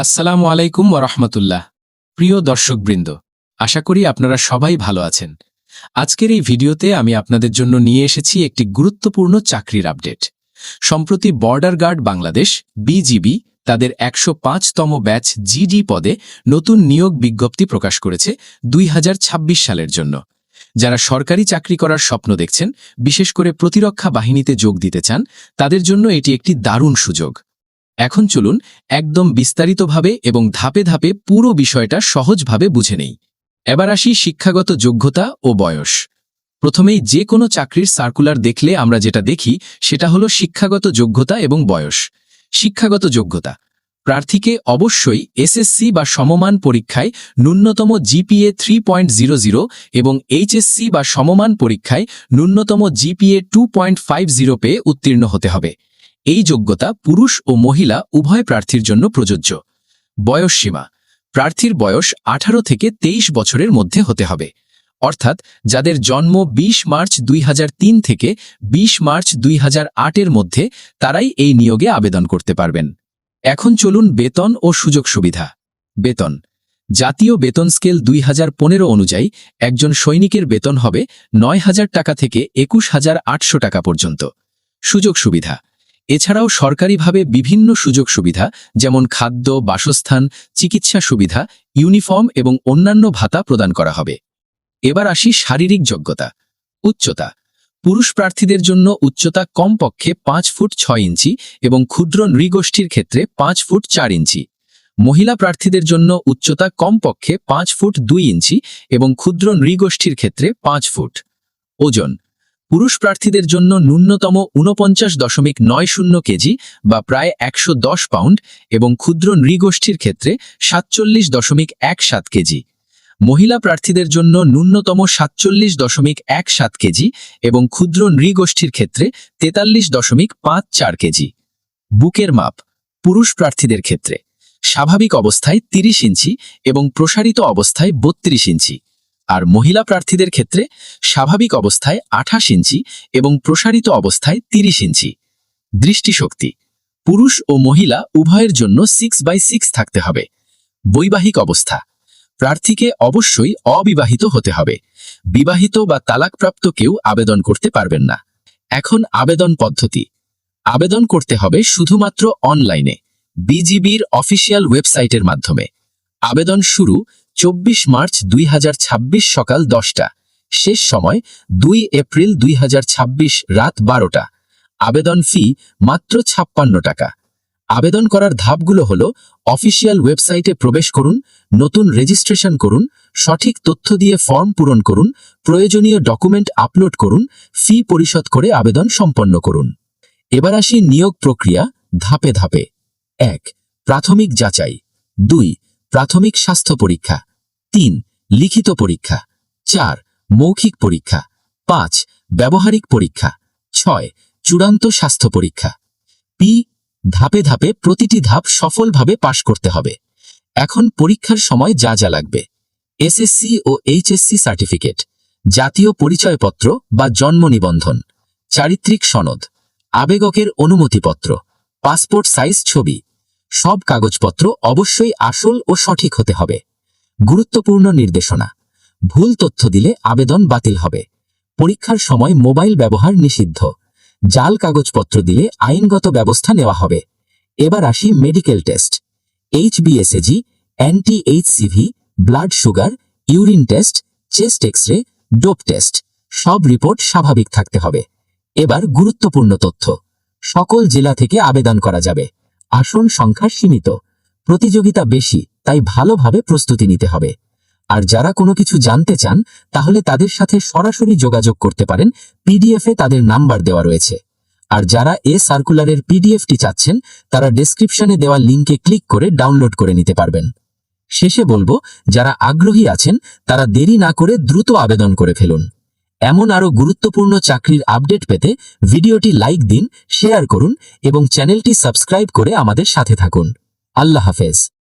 আসসালামু আলাইকুম ওরহমতুল্লাহ। প্রিয় দর্শকবৃন্দ, আশা করি আপনারা সবাই ভালো আছেন। আজকের এই ভিডিওতে আমি আপনাদের জন্য নিয়ে এসেছি একটি গুরুত্বপূর্ণ চাকরির আপডেট। সম্প্রতি বর্ডার গার্ড বাংলাদেশ বিজিবি তাদের ১০৫তম ব্যাচ জিডি পদে নতুন নিয়োগ বিজ্ঞপ্তি প্রকাশ করেছে ২০২৬ সালের জন্য। যারা সরকারি চাকরি করার স্বপ্ন দেখছেন, বিশেষ করে প্রতিরক্ষা বাহিনীতে যোগ দিতে চান, তাদের জন্য এটি একটি দারুণ সুযোগ। এখন চলুন একদম বিস্তারিতভাবে এবং ধাপে ধাপে পুরো বিষয়টা সহজভাবে বুঝে নেই। এবার আসি শিক্ষাগত যোগ্যতা ও বয়স। প্রথমেই যে কোনো চাকরির সার্কুলার দেখলে আমরা যেটা দেখি সেটা হলো শিক্ষাগত যোগ্যতা এবং বয়স। শিক্ষাগত যোগ্যতা: প্রার্থীকে অবশ্যই এসএসসি বা সমমান পরীক্ষায় ন্যূনতম জিপিএ 3.00 এবং এইচএসসি বা সমমান পরীক্ষায় ন্যূনতম জিপিএ 2.50 পেয়ে উত্তীর্ণ হতে হবে। এই যোগ্যতা পুরুষ ও মহিলা উভয় প্রার্থীর জন্য প্রযোজ্য। বয়স সীমা: প্রার্থীর বয়স 18 থেকে 23 বছরের মধ্যে হতে হবে। অর্থাৎ যাদের জন্ম 20 মার্চ 2003 থেকে 20 মার্চ 2008 এর মধ্যে তারাই এই নিয়োগে আবেদন করতে পারবেন। এখন চলুন বেতন ও সুযোগ সুবিধা। বেতন: জাতীয় বেতন স্কেল 2015 অনুযায়ী একজন সৈনিকের বেতন হবে 9,000 টাকা থেকে 21,800 টাকা পর্যন্ত। সুযোগ সুবিধা: এছাড়াও সরকারিভাবে বিভিন্ন সুযোগ সুবিধা যেমন খাদ্য, বাসস্থান, চিকিৎসা সুবিধা, ইউনিফর্ম এবং অন্যান্য ভাতা প্রদান করা হবে। এবার আসি শারীরিক যোগ্যতা। উচ্চতা: পুরুষ প্রার্থীদের জন্য উচ্চতা কমপক্ষে 5 ফুট 6 ইঞ্চি এবং ক্ষুদ্র নৃগোষ্ঠীর ক্ষেত্রে 5 ফুট 4 ইঞ্চি। মহিলা প্রার্থীদের জন্য উচ্চতা কমপক্ষে 5 ফুট 2 ইঞ্চি এবং ক্ষুদ্র নৃগোষ্ঠীর ক্ষেত্রে 5 ফুট। ওজন: পুরুষ প্রার্থীদের জন্য ন্যূনতম 49.90 কেজি বা প্রায় 110 পাউন্ড এবং ক্ষুদ্র নৃগোষ্ঠীর ক্ষেত্রে 47.17 কেজি। মহিলা প্রার্থীদের জন্য ন্যূনতম 47.17 কেজি এবং ক্ষুদ্র নৃগোষ্ঠীর ক্ষেত্রে 43.54 কেজি। বুকের মাপ: পুরুষ প্রার্থীদের ক্ষেত্রে স্বাভাবিক অবস্থায় 30 ইঞ্চি এবং প্রসারিত অবস্থায় 32 ইঞ্চি, আর মহিলা প্রার্থীদের ক্ষেত্রে স্বাভাবিক অবস্থায় 28 ইঞ্চি এবং প্রসারিত অবস্থায় 30 ইঞ্চি। দৃষ্টিশক্তি: পুরুষ ও মহিলা উভয়ের জন্য 6/6 থাকতে হবে। বৈবাহিক অবস্থা: প্রার্থীকে অবশ্যই অবিবাহিত হতে হবে। বিবাহিত বা তালাকপ্রাপ্ত কেউ আবেদন করতে পারবেন না। এখন আবেদন পদ্ধতি। আবেদন করতে হবে শুধুমাত্র অনলাইনে, বিজিবির অফিসিয়াল ওয়েবসাইটের মাধ্যমে। আবেদন শুরু 24 মার্চ 2026 সকাল 10টা, শেষ সময় 2 এপ্রিল 2026 রাত 12টা। আবেদন ফি মাত্র 56 টাকা। আবেদন করার ধাপগুলো হল: অফিসিয়াল ওয়েবসাইটে প্রবেশ করুন, নতুন রেজিস্ট্রেশন করুন, সঠিক তথ্য দিয়ে ফর্ম পূরণ করুন, প্রয়োজনীয় ডকুমেন্ট আপলোড করুন, ফি পরিশোধ করে আবেদন সম্পন্ন করুন। এবার আসি নিয়োগ প্রক্রিয়া ধাপে ধাপে। 1. প্রাথমিক যাচাই। 2. প্রাথমিক স্বাস্থ্য পরীক্ষা। 3. লিখিত পরীক্ষা। 4. মৌখিক পরীক্ষা। 5. ব্যবহারিক পরীক্ষা। 6. চূড়ান্ত স্বাস্থ্য পরীক্ষা। ধাপে ধাপে প্রতিটি ধাপ সফলভাবে পাশ করতে হবে। এখন পরীক্ষার সময় যা যা লাগবে: এসএসসি ও এইচএসসি সার্টিফিকেট, জাতীয় পরিচয়পত্র বা জন্ম নিবন্ধন, চারিত্রিক সনদ, আবেদকের অনুমতিপত্র, পাসপোর্ট সাইজ ছবি। সব কাগজপত্র অবশ্যই আসল ও সঠিক হতে হবে। গুরুত্বপূর্ণ নির্দেশনা: ভুল তথ্য দিলে আবেদন বাতিল হবে। পরীক্ষার সময় মোবাইল ব্যবহার নিষিদ্ধ। জাল কাগজপত্র দিলে আইনগত ব্যবস্থা নেওয়া হবে। এবার আসি মেডিকেল টেস্ট। HbSAg, অ্যান্টি-HCV, blood sugar, urine test, chest X-ray, dope test. সব রিপোর্ট স্বাভাবিক থাকতে হবে। এবার গুরুত্বপূর্ণ তথ্য: সকল জেলা থেকে আবেদন করা যাবে। আসন সংখ্যা সীমিত। প্রতিযোগিতা বেশি, তাই ভালোভাবে প্রস্তুতি নিতে হবে। আর যারা কোনো কিছু জানতে চান তাহলে তাদের সাথে সরাসরি যোগাযোগ করতে পারেন, পিডিএফে তাদের নাম্বার দেওয়া রয়েছে। আর যারা সার্কুলারের পিডিএফটি চাচ্ছেন তারা ডেসক্রিপশনে দেওয়া লিঙ্কে ক্লিক করে ডাউনলোড করে নিতে পারবেন। শেষে বলবো, যারা আগ্রহী আছেন তারা দেরি না করে দ্রুত আবেদন করে ফেলুন। এমন আরও গুরুত্বপূর্ণ চাকরির আপডেট পেতে ভিডিওটি লাইক দিন, শেয়ার করুন এবং চ্যানেলটি সাবস্ক্রাইব করে আমাদের সাথে থাকুন। আল্লাহ হাফেজ।